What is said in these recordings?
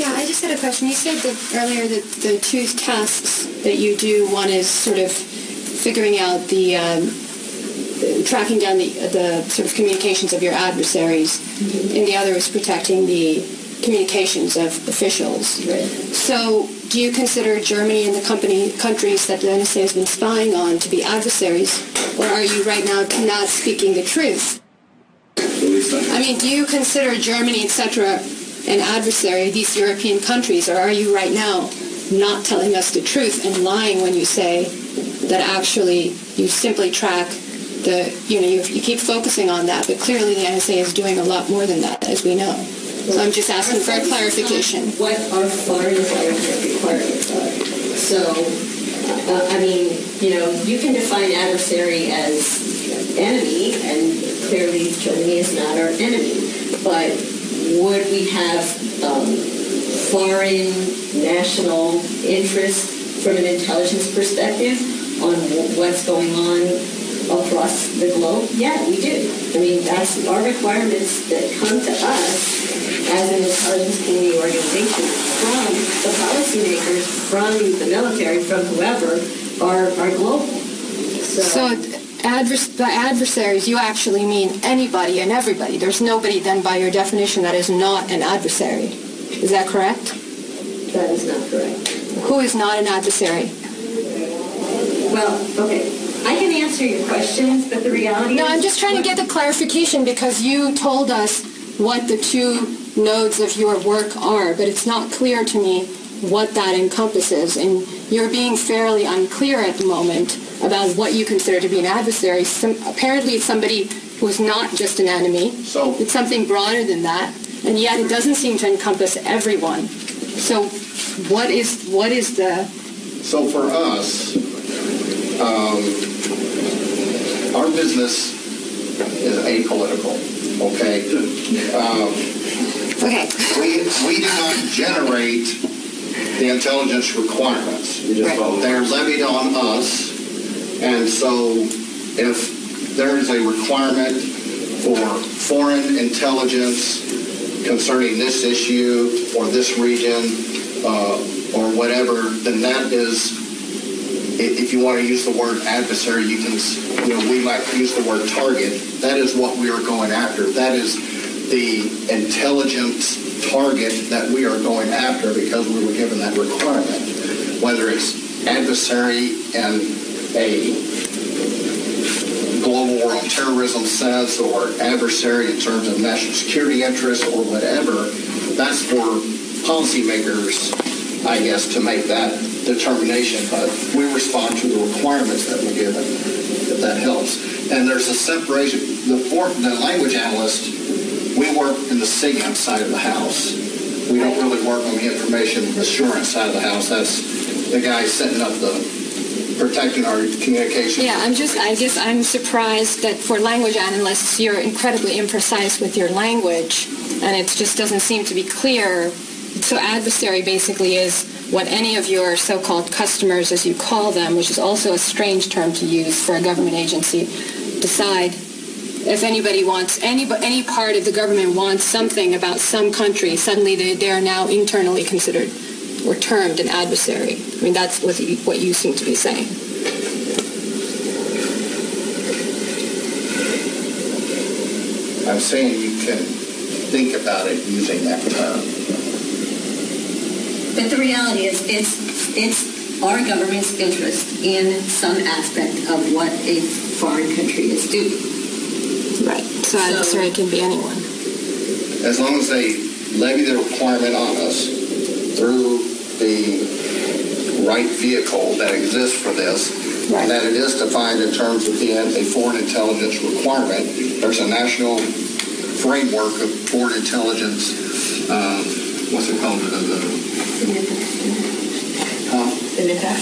Yeah, I just had a question. You said that earlier that the two tasks that you do, one is sort of figuring out the tracking down the sort of communications of your adversaries, and the other is protecting the communications of officials. Right. So do you consider Germany and the countries that the NSA has been spying on to be adversaries, or are you right now not speaking the truth? I mean, do you consider Germany, etc., an adversary, these European countries, or are you right now not telling us the truth and lying when you say that actually you simply track you keep focusing on that, but clearly the NSA is doing a lot more than that, as we know. So I'm just asking for a clarification. What our foreign intelligence requirements are. So, you can define adversary as enemy, and clearly Germany is not our enemy. But would we have foreign national interest from an intelligence perspective on what's going on across the globe? Yeah, we do. I mean, that's our requirements that come to us as an intelligence community organization from the policymakers, from the military, from whoever, are global. So by adversaries, you actually mean anybody and everybody. There's nobody then by your definition that is not an adversary. Is that correct? That is not correct. Who is not an adversary? Well, okay. I can answer your questions, but the reality No, I'm just trying to get the clarification because you told us what the two nodes of your work are, but it's not clear to me what that encompasses. And you're being fairly unclear at the moment about what you consider to be an adversary. Apparently it's somebody who is not just an enemy. So it's something broader than that, and yet it doesn't seem to encompass everyone. So what is the... So for us, our business is apolitical, okay? Okay. We do not generate the intelligence requirements. Right. They're levied on us, and so if there is a requirement for foreign intelligence concerning this issue or this region or whatever, then that is, if you want to use the word adversary, you can, we might use the word target. That is what we are going after. That is the intelligence target that we are going after because we were given that requirement. Whether it's adversary in a global war on terrorism sense or adversary in terms of national security interests or whatever, that's for policymakers, I guess, to make that determination. But we respond to the requirements that we're given, if that helps. And there's a separation. The language analyst, we work in the SIGINT side of the house. We don't really work on the information assurance side of the house. That's the guy setting up protecting our communication. Yeah, I guess I'm surprised that for language analysts, you're incredibly imprecise with your language, and it just doesn't seem to be clear. So adversary basically is what any of your so-called customers, as you call them, which is also a strange term to use for a government agency, decide. If anybody wants, any part of the government wants something about some country, suddenly they are now internally considered or termed an adversary. I mean, that's what you seem to be saying. I'm saying you can think about it using that term. But the reality is, it's our government's interest in some aspect of what a foreign country is doing. Right. So adversary can be anyone. As long as they levy the requirement on us through the right vehicle that exists for this, right, that it is defined in terms of being a foreign intelligence requirement. There's a national framework of foreign intelligence, what's it called?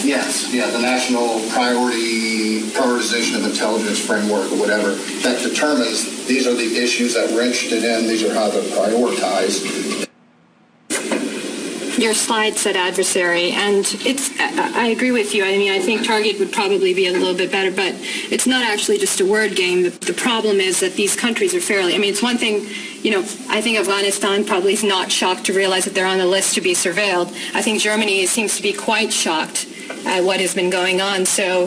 Yes, the National Prioritization of Intelligence Framework or whatever, that determines these are the issues that we're interested in, these are how they're prioritized. Your slide said adversary, and I agree with you. I mean, I think target would probably be a little bit better, but it's not actually just a word game. The problem is that these countries are fairly, I mean, it's one thing, I think Afghanistan probably is not shocked to realize that they're on the list to be surveilled. I think Germany seems to be quite shocked at what has been going on. So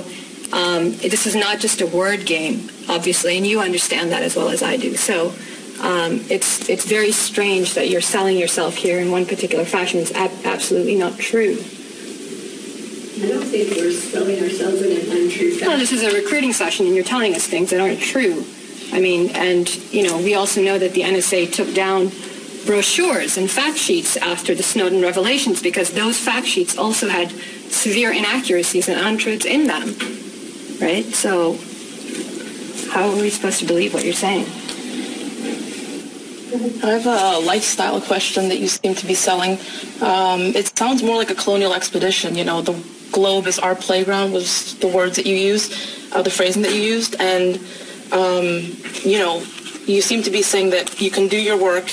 this is not just a word game, obviously, and you understand that as well as I do. So it's very strange that you're selling yourself here in one particular fashion. It's absolutely not true. I don't think we're selling ourselves in an untrue fashion. Well, this is a recruiting session, and you're telling us things that aren't true. I mean, and, we also know that the NSA took down brochures and fact sheets after the Snowden revelations because those fact sheets also had severe inaccuracies and untruths in them, right? So how are we supposed to believe what you're saying? I have a lifestyle question that you seem to be selling. It sounds more like a colonial expedition. The globe is our playground was the words that you used, the phrasing that you used. And, you seem to be saying that you can do your work,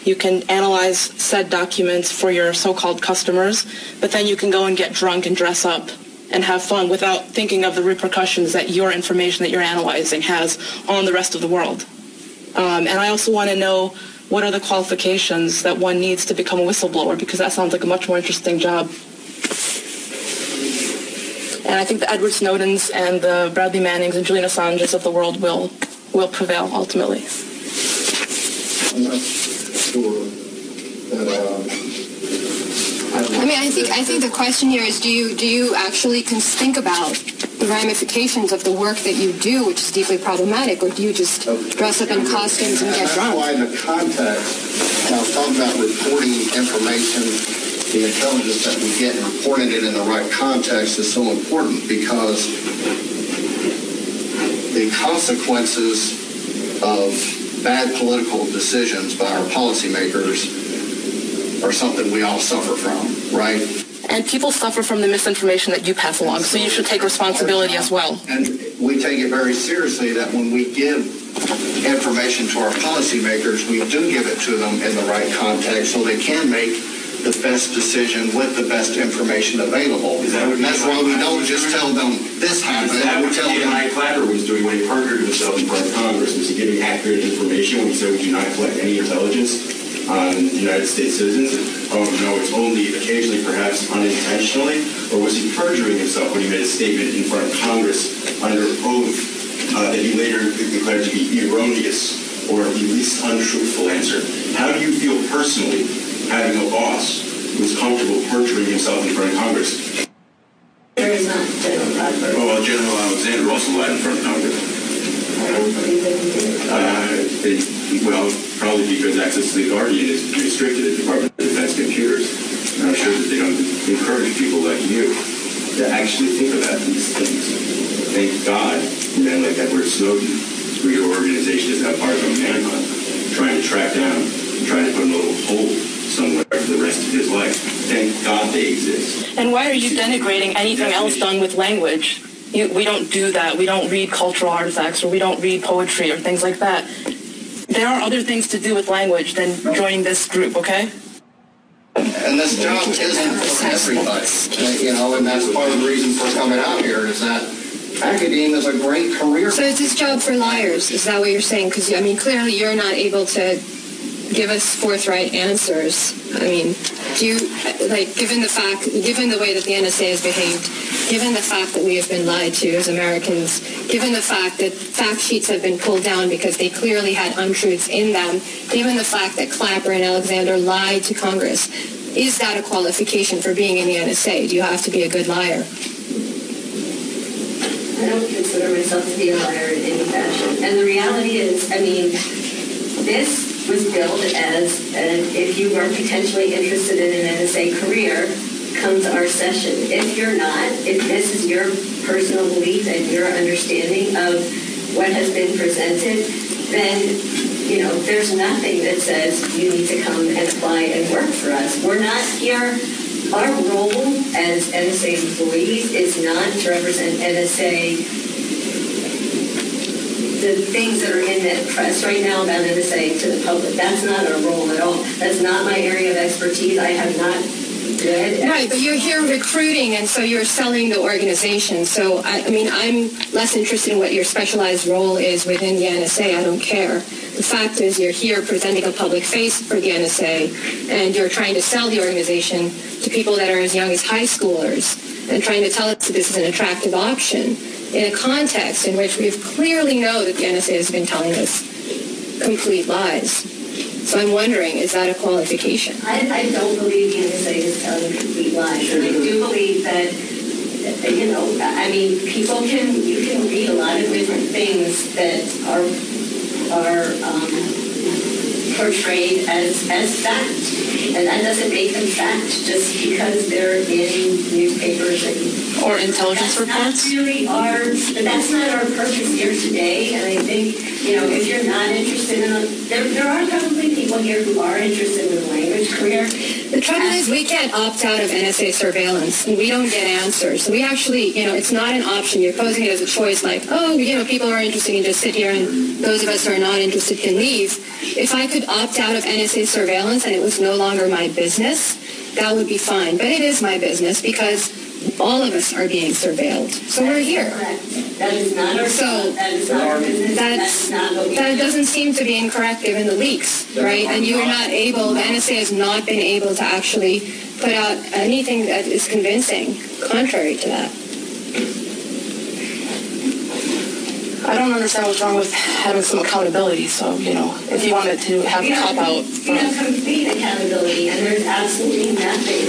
you can analyze said documents for your so-called customers, but then you can go and get drunk and dress up and have fun without thinking of the repercussions that your information that you're analyzing has on the rest of the world. And I also want to know what are the qualifications that one needs to become a whistleblower, because that sounds like a much more interesting job. And I think the Edward Snowdens and the Bradley Mannings and Julian Assanges of the world will prevail ultimately. I'm not sure that... I think the question here is, do you actually think about the ramifications of the work that you do, which is deeply problematic, or do you just dress up in costumes and get drunk? That's why the context, now talking about reporting information, the intelligence that we get and reporting it in the right context is so important, because the consequences of bad political decisions by our policymakers are something we all suffer from, right? And people suffer from the misinformation that you pass along, so you should take responsibility as well. And we take it very seriously that when we give information to our policymakers, we do give it to them in the right context so they can make the best decision with the best information available. And that's why we don't just tell them this happened. Is that what Mike Clapper was doing when he perjured himself in front of Congress? Was he giving accurate information when he said we do not collect any intelligence on United States citizens? Oh, no, it's only occasionally, perhaps unintentionally? Or was he perjuring himself when he made a statement in front of Congress under oath that he later declared to be erroneous or at least untruthful answer? How do you feel personally having a boss who is comfortable perjuring himself in front of Congress? There is not General Rodberg. Oh, well, General Alexander also lied in front of Congress. I don't believe that he did. Well, probably because access to the Guardian is restricted at the Department of Defense computers. And I'm sure that they don't encourage people like you to actually think about these things. Thank God, men like Edward Snowden, who your organization is now part of a manhunt, trying to track down, trying to put in a little hole somewhere for the rest of his life. Thank God they exist. And why are you denigrating anything else done with language? We don't do that. We don't read cultural artifacts, or we don't read poetry or things like that. There are other things to do with language than joining this group, okay? And this job isn't for everybody, and that's part of the reason for coming out here is that academia is a great career. So is this job for liars? Is that what you're saying? Because, clearly you're not able to give us forthright answers. I mean, do you, given the way that the NSA has behaved, given the fact that we have been lied to as Americans, given the fact that fact sheets have been pulled down because they clearly had untruths in them, given the fact that Clapper and Alexander lied to Congress, is that a qualification for being in the NSA? Do you have to be a good liar? I don't consider myself to be a liar in any fashion. And the reality is, this was billed as, if you are potentially interested in an NSA career, come to our session. If you're not, if this is your personal belief and your understanding of what has been presented, then, there's nothing that says you need to come and apply and work for us. We're not here. Our role as NSA employees is not to represent NSA. The things that are in that press right now about NSA to the public, that's not our role at all. That's not my area of expertise. I have not Right, but you're here recruiting, and so you're selling the organization. So, I mean, I'm less interested in what your specialized role is within the NSA. I don't care. The fact is you're here presenting a public face for the NSA, and you're trying to sell the organization to people that are as young as high schoolers and trying to tell us that this is an attractive option in a context in which we clearly know that the NSA has been telling us complete lies. So I'm wondering, is that a qualification? I don't believe the NSA is telling complete lies. And I do believe that, you know, I mean, you can read a lot of different things that are portrayed as fact. And that doesn't make them fact just because they're in newspapers or intelligence reports. That's not our purpose here today. And I think, you know, if you're not interested in there are probably people here who are interested in the language career. The trouble is we can't opt out of NSA surveillance, and we don't get answers. So we actually, you know, it's not an option. You're posing it as a choice, like, oh, you know, people are interested in just sit here, and those of us who are not interested can leave. If I could opt out of NSA surveillance and it was no longer my business, that would be fine. But it is my business because all of us are being surveilled. So we're here. That is not our business. That doesn't seem to be incorrect given the leaks, right? And you are not able, the NSA has not been able to actually put out anything that is convincing contrary to that. I don't understand what's wrong with having some accountability. So, you know, if you wanted to have a cop-out. We have complete accountability, and there's absolutely nothing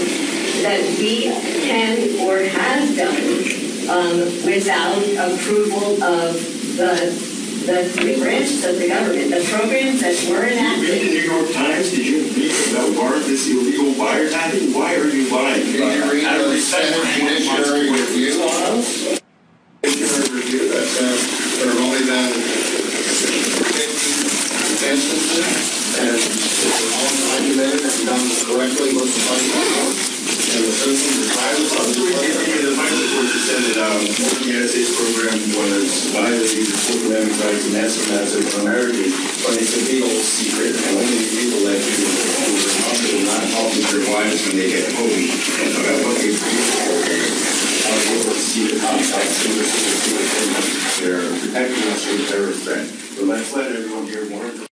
that we can or have done without approval of the three branches of the government, the programs that were enacted. Read the New York Times? Did you read about warrantless illegal wiretapping? Why are you lying? Did you read the Senate Judiciary Review? Review that says there have only been 50 instances, and it's all documented and done correctly with the public. And the citizens are trying to the Bible report said that the NSA's program was violating the Fourth Amendment rights and that's of Americans, but it's a big old secret, and only people like you who are responsible not talking to their wives when they get home about what they do are able to see the contracts and they're protecting us from terrorist threat. So let's let everyone hear more.